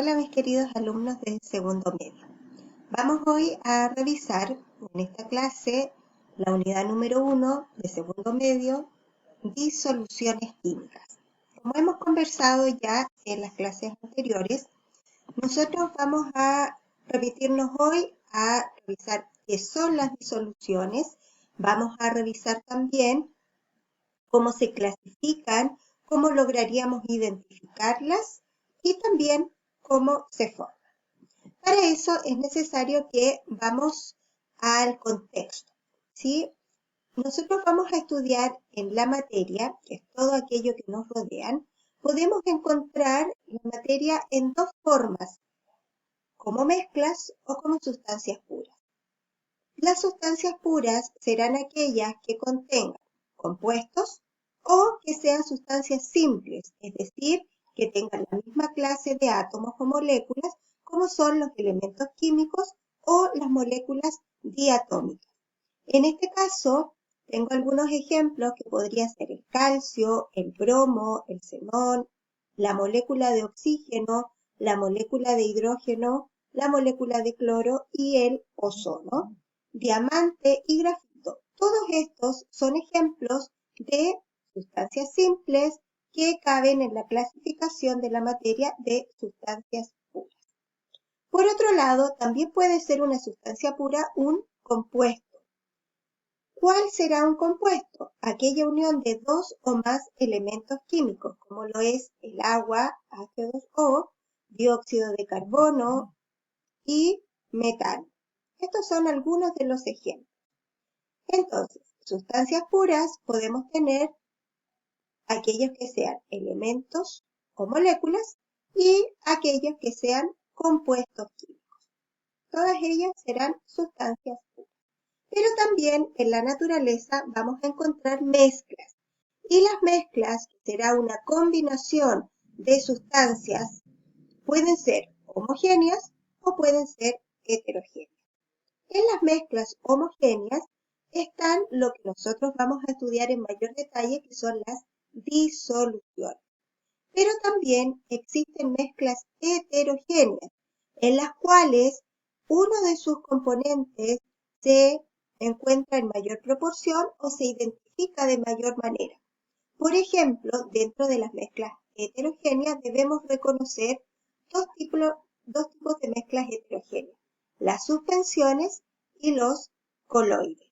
Hola mis queridos alumnos de segundo medio. Vamos hoy a revisar en esta clase la unidad número 1 de segundo medio, disoluciones químicas. Como hemos conversado ya en las clases anteriores, nosotros vamos a remitirnos hoy a revisar qué son las disoluciones. Vamos a revisar también cómo se clasifican, cómo lograríamos identificarlas y también cómo se forman. Para eso es necesario que vamos al contexto, ¿sí? Nosotros vamos a estudiar en la materia, que es todo aquello que nos rodean, podemos encontrar la materia en dos formas, como mezclas o como sustancias puras. Las sustancias puras serán aquellas que contengan compuestos o que sean sustancias simples, es decir, que tengan la misma clase de átomos o moléculas como son los elementos químicos o las moléculas diatómicas. En este caso, tengo algunos ejemplos que podría ser el calcio, el bromo, el xenón, la molécula de oxígeno, la molécula de hidrógeno, la molécula de cloro y el ozono, diamante y grafito. Todos estos son ejemplos de sustancias simples que caben en la clasificación de la materia de sustancias puras. Por otro lado, también puede ser una sustancia pura un compuesto. ¿Cuál será un compuesto? Aquella unión de dos o más elementos químicos, como lo es el agua, H2O, dióxido de carbono y metano. Estos son algunos de los ejemplos. Entonces, sustancias puras podemos tener aquellos que sean elementos o moléculas y aquellos que sean compuestos químicos. Todas ellas serán sustancias puras. Pero también en la naturaleza vamos a encontrar mezclas. Y las mezclas, que será una combinación de sustancias, pueden ser homogéneas o pueden ser heterogéneas. En las mezclas homogéneas están lo que nosotros vamos a estudiar en mayor detalle, que son las disoluciones. Pero también existen mezclas heterogéneas, en las cuales uno de sus componentes se encuentra en mayor proporción o se identifica de mayor manera. Por ejemplo, dentro de las mezclas heterogéneas debemos reconocer dos tipos de mezclas heterogéneas, las suspensiones y los coloides.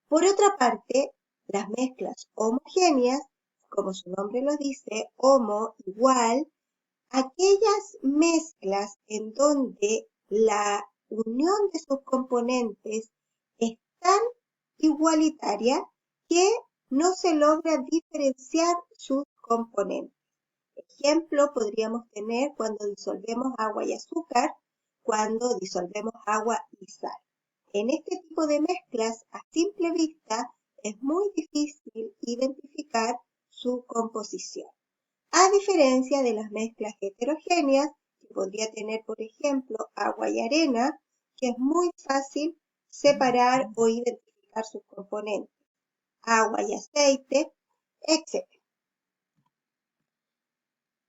Por otra parte, las mezclas homogéneas, como su nombre lo dice, homo, igual, aquellas mezclas en donde la unión de sus componentes es tan igualitaria que no se logra diferenciar sus componentes. Ejemplo, podríamos tener cuando disolvemos agua y azúcar, cuando disolvemos agua y sal. En este tipo de mezclas, a simple vista, es muy difícil identificar su composición. A diferencia de las mezclas heterogéneas, que podría tener, por ejemplo, agua y arena, que es muy fácil separar o identificar sus componentes, agua y aceite, etc.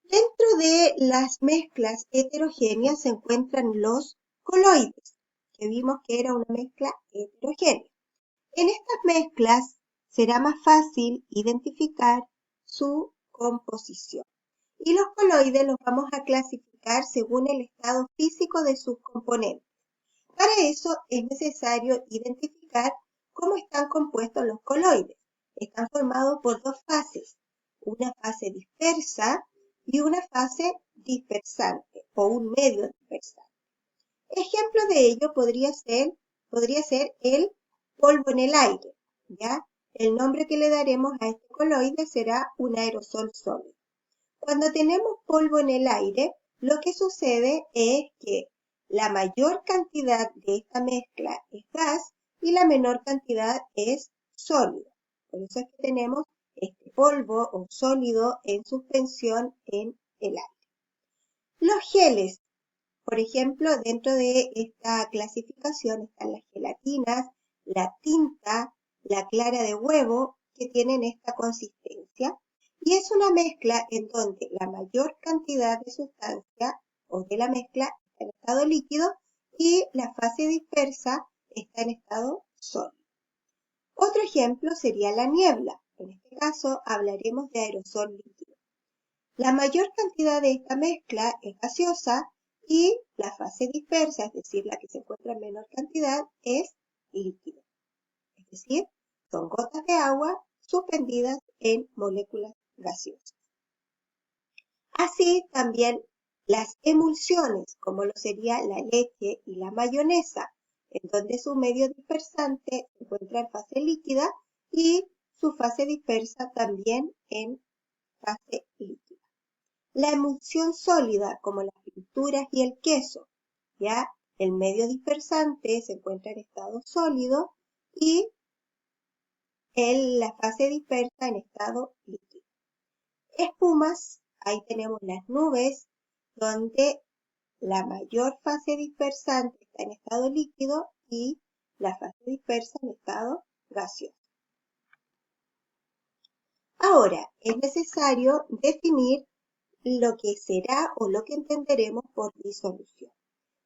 Dentro de las mezclas heterogéneas se encuentran los coloides, que vimos que era una mezcla heterogénea. En estas mezclas será más fácil identificar su composición. Y los coloides los vamos a clasificar según el estado físico de sus componentes. Para eso es necesario identificar cómo están compuestos los coloides. Están formados por dos fases, una fase dispersa y una fase dispersante o un medio dispersante. Ejemplo de ello podría ser el polvo en el aire, ¿ya? El nombre que le daremos a este coloide será un aerosol sólido. Cuando tenemos polvo en el aire, lo que sucede es que la mayor cantidad de esta mezcla es gas y la menor cantidad es sólido. Por eso es que tenemos este polvo o sólido en suspensión en el aire. Los geles, por ejemplo, dentro de esta clasificación están las gelatinas, la tinta, la clara de huevo, que tienen esta consistencia. y es una mezcla en donde la mayor cantidad de sustancia o de la mezcla está en estado líquido y la fase dispersa está en estado sólido. Otro ejemplo sería la niebla. En este caso hablaremos de aerosol líquido. La mayor cantidad de esta mezcla es gaseosa y la fase dispersa, es decir, la que se encuentra en menor cantidad, es líquido. Es decir, son gotas de agua suspendidas en moléculas gaseosas. Así también las emulsiones, como lo sería la leche y la mayonesa, en donde su medio dispersante se encuentra en fase líquida y su fase dispersa también en fase líquida. La emulsión sólida, como las frituras y el queso, ya el medio dispersante se encuentra en estado sólido y la fase dispersa en estado líquido. Espumas, ahí tenemos las nubes, donde la mayor fase dispersante está en estado líquido y la fase dispersa en estado gaseoso. Ahora, es necesario definir lo que será o lo que entenderemos por disolución.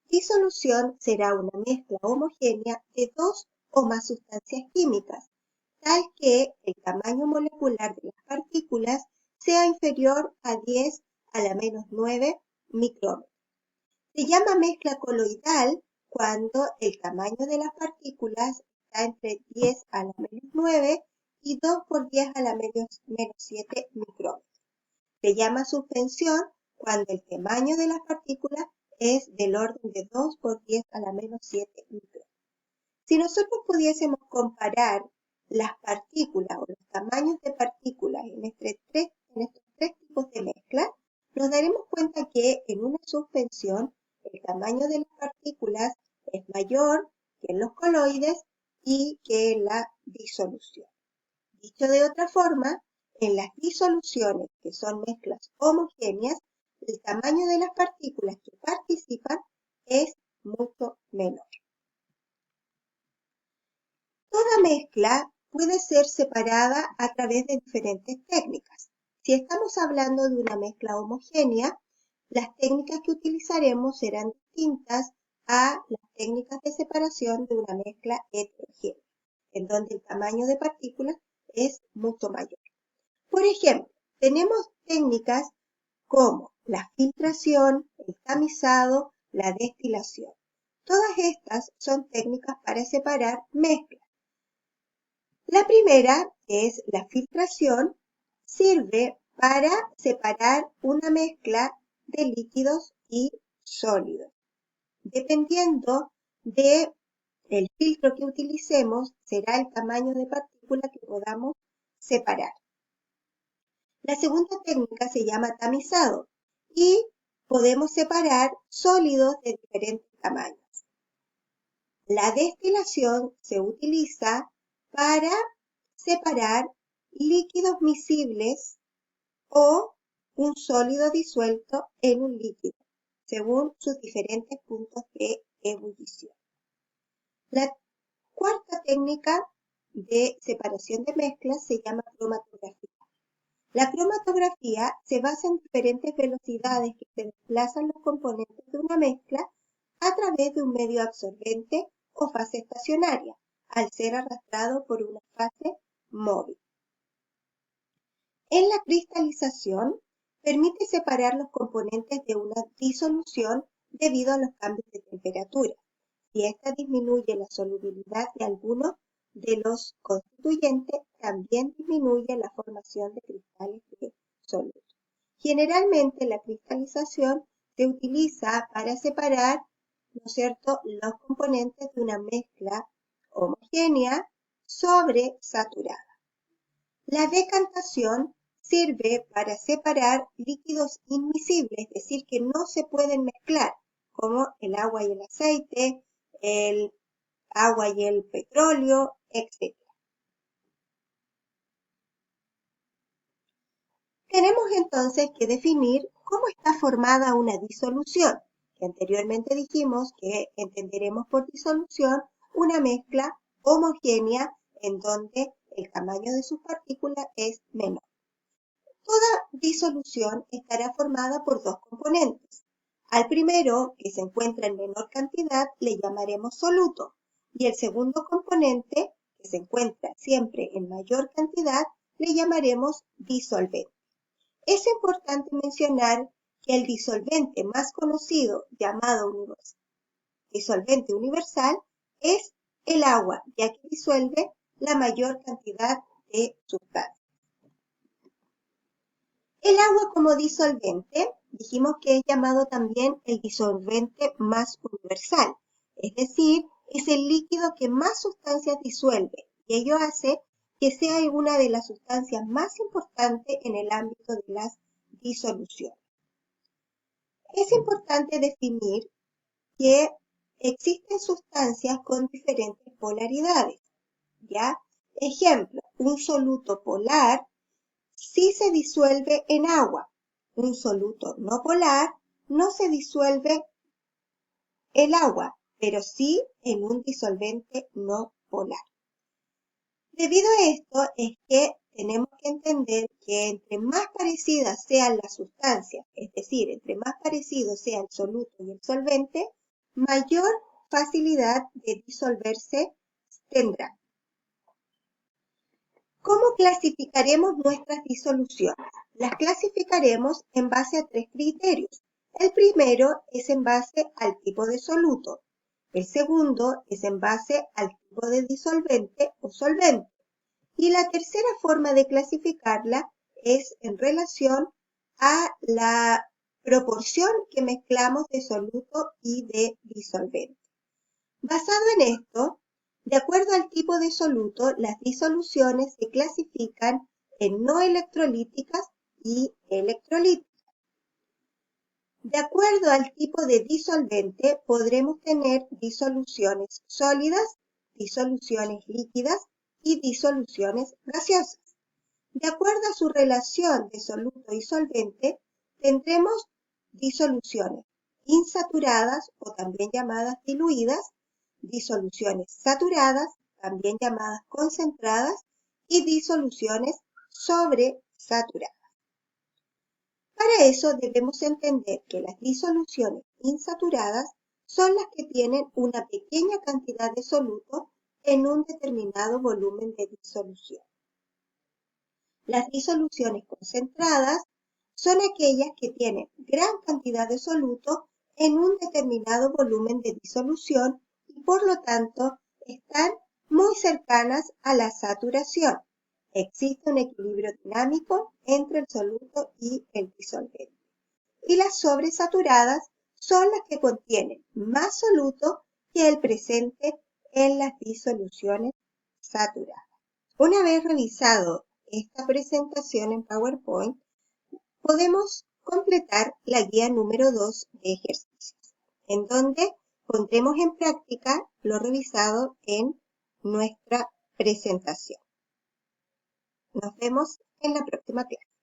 Disolución será una mezcla homogénea de dos o más sustancias químicas, tal que el tamaño molecular de las partículas sea inferior a 10 a la menos 9 micrómetros. Se llama mezcla coloidal cuando el tamaño de las partículas está entre 10 a la menos 9 y 2 por 10 a la menos 7 micrómetros. Se llama suspensión cuando el tamaño de las partículas es del orden de 2 por 10 a la menos 7 micrómetros. Si nosotros pudiésemos comparar las partículas o los tamaños de partículas en estos tres tipos de mezcla, nos daremos cuenta que en una suspensión el tamaño de las partículas es mayor que en los coloides y que en la disolución. Dicho de otra forma, en las disoluciones, que son mezclas homogéneas, el tamaño de las partículas que participan es mucho menor. Toda mezcla puede ser separada a través de diferentes técnicas. Si estamos hablando de una mezcla homogénea, las técnicas que utilizaremos serán distintas a las técnicas de separación de una mezcla heterogénea, en donde el tamaño de partículas es mucho mayor. Por ejemplo, tenemos técnicas como la filtración, el tamizado, la destilación. Todas estas son técnicas para separar mezclas. La primera, que es la filtración, sirve para separar una mezcla de líquidos y sólidos. Dependiendo del filtro que utilicemos, será el tamaño de partícula que podamos separar. La segunda técnica se llama tamizado y podemos separar sólidos de diferentes tamaños. La destilación se utiliza para separar líquidos miscibles o un sólido disuelto en un líquido, según sus diferentes puntos de ebullición. La cuarta técnica de separación de mezclas se llama cromatografía. La cromatografía se basa en diferentes velocidades que se desplazan los componentes de una mezcla a través de un medio absorbente o fase estacionaria, al ser arrastrado por una fase móvil. En la cristalización permite separar los componentes de una disolución debido a los cambios de temperatura. Si ésta disminuye la solubilidad de alguno de los constituyentes, también disminuye la formación de cristales de solutos. Generalmente la cristalización se utiliza para separar, ¿no es cierto?, los componentes de una mezcla homogénea sobresaturada. La decantación sirve para separar líquidos inmiscibles, es decir, que no se pueden mezclar, como el agua y el aceite, el agua y el petróleo, etc. Tenemos entonces que definir cómo está formada una disolución, que anteriormente dijimos que entenderemos por disolución una mezcla homogénea en donde el tamaño de sus partículas es menor. Toda disolución estará formada por dos componentes. Al primero, que se encuentra en menor cantidad, le llamaremos soluto, y el segundo componente, que se encuentra siempre en mayor cantidad, le llamaremos disolvente. Es importante mencionar que el disolvente más conocido, llamado disolvente universal, es el agua, ya que disuelve la mayor cantidad de sustancias. El agua como disolvente, dijimos que es llamado también el disolvente más universal, es decir, es el líquido que más sustancias disuelve, y ello hace que sea una de las sustancias más importantes en el ámbito de las disoluciones. Es importante definir que existen sustancias con diferentes polaridades, ¿ya? Ejemplo, un soluto polar sí se disuelve en agua. Un soluto no polar no se disuelve el agua, pero sí en un disolvente no polar. Debido a esto es que tenemos que entender que entre más parecidas sean las sustancias, es decir, entre más parecido sea el soluto y el solvente, mayor facilidad de disolverse tendrá. ¿Cómo clasificaremos nuestras disoluciones? Las clasificaremos en base a tres criterios. El primero es en base al tipo de soluto. El segundo es en base al tipo de disolvente o solvente. Y la tercera forma de clasificarla es en relación a la proporción que mezclamos de soluto y de disolvente. Basado en esto, de acuerdo al tipo de soluto, las disoluciones se clasifican en no electrolíticas y electrolíticas. De acuerdo al tipo de disolvente, podremos tener disoluciones sólidas, disoluciones líquidas y disoluciones gaseosas. De acuerdo a su relación de soluto y solvente, tendremos disoluciones insaturadas o también llamadas diluidas, disoluciones saturadas, también llamadas concentradas, y disoluciones sobresaturadas. Para eso debemos entender que las disoluciones insaturadas son las que tienen una pequeña cantidad de soluto en un determinado volumen de disolución. Las disoluciones concentradas son aquellas que tienen gran cantidad de soluto en un determinado volumen de disolución y por lo tanto están muy cercanas a la saturación. Existe un equilibrio dinámico entre el soluto y el disolvente. Y las sobresaturadas son las que contienen más soluto que el presente en las disoluciones saturadas. Una vez revisado esta presentación en PowerPoint, podemos completar la guía número 2 de ejercicios, en donde pondremos en práctica lo revisado en nuestra presentación. Nos vemos en la próxima clase.